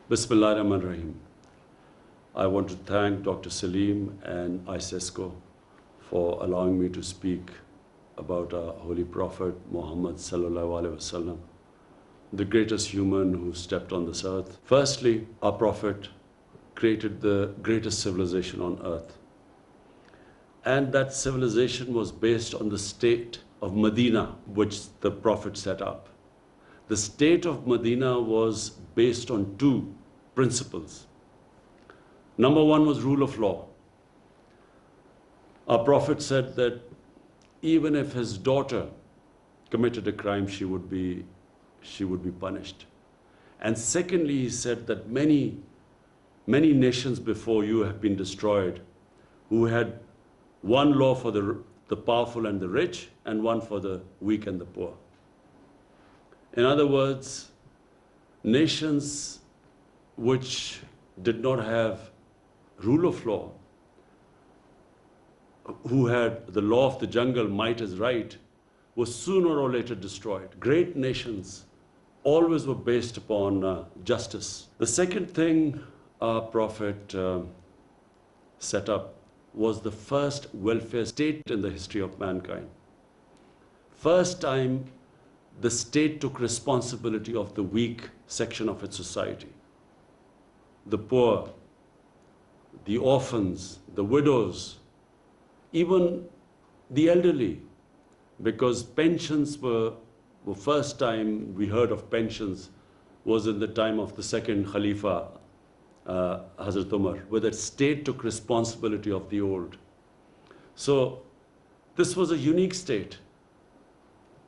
Bismillahirrahmanirrahim. I want to thank Dr. Salim and ISESCO for allowing me to speak about our Holy Prophet Muhammad Sallallahu Alaihi Wasallam, the greatest human who stepped on this earth. Firstly, our Prophet created the greatest civilization on earth. And that civilization was based on the state of Medina, which the Prophet set up. The state of Medina was based on two principles. Number one was rule of law. Our Prophet said that even if his daughter committed a crime, she would be punished. And secondly, he said that many nations before you have been destroyed, who had one law for the powerful and the rich, and one for the weak and the poor. In other words, nations which did not have rule of law, who had the law of the jungle, might is right, was sooner or later destroyed. Great nations always were based upon justice. The second thing our Prophet set up was the first welfare state in the history of mankind. First time the state took responsibility of the weak section of its society. The poor, the orphans, the widows, even the elderly, because pensions were first time we heard of pensions was in the time of the second Khalifa, Hazrat Umar, where the state took responsibility of the old. So this was a unique state.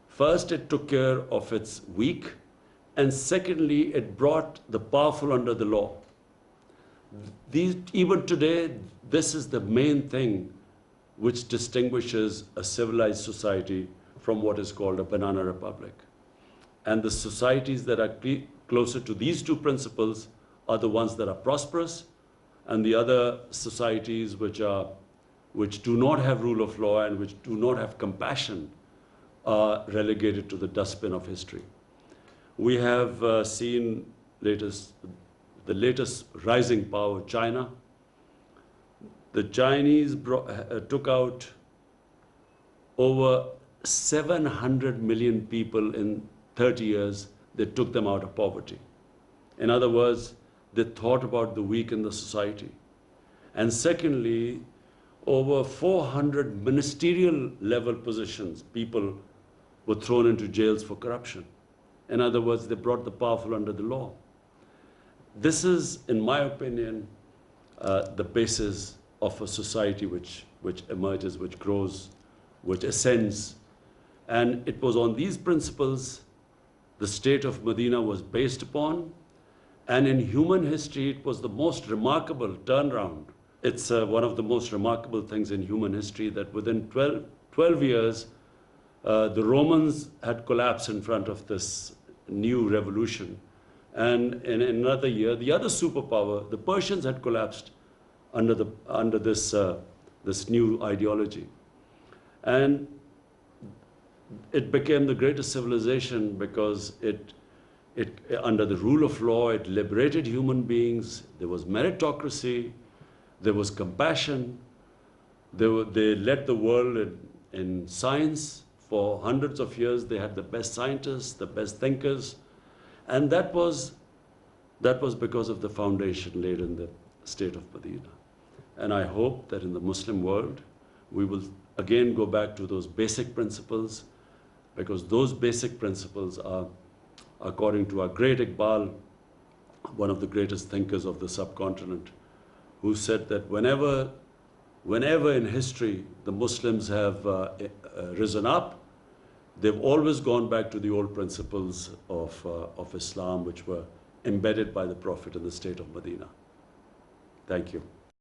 First, it took care of its weak, and secondly, it brought the powerful under the law. Even today, this is the main thing which distinguishes a civilized society from what is called a banana republic. And the societies that are closer to these two principles are the ones that are prosperous, and the other societies which do not have rule of law and which do not have compassion are relegated to the dustbin of history. We have seen the latest rising power, China. The Chinese took out over 700 million people in 30 years. They took them out of poverty. In other words, they thought about the weak in the society. And secondly, over 400 ministerial level positions, people were thrown into jails for corruption. In other words, they brought the powerful under the law. This is, in my opinion, the basis of a society which emerges, which grows, which ascends. And it was on these principles the state of Medina was based upon. And in human history, it was the most remarkable turnaround. It's one of the most remarkable things in human history that within 12 years, the Romans had collapsed in front of this new revolution. And in another year, the other superpower, the Persians, had collapsed under this new ideology. And it became the greatest civilization because under the rule of law, it liberated human beings. There was meritocracy, there was compassion. They led the world in science. For hundreds of years, they had the best scientists, the best thinkers. And that was because of the foundation laid in the state of Medina. And I hope that in the Muslim world, we will again go back to those basic principles, because those basic principles are, according to our great Iqbal, one of the greatest thinkers of the subcontinent, who said that whenever in history the Muslims have risen up, they've always gone back to the old principles of Islam, which were embedded by the Prophet in the state of Medina. Thank you.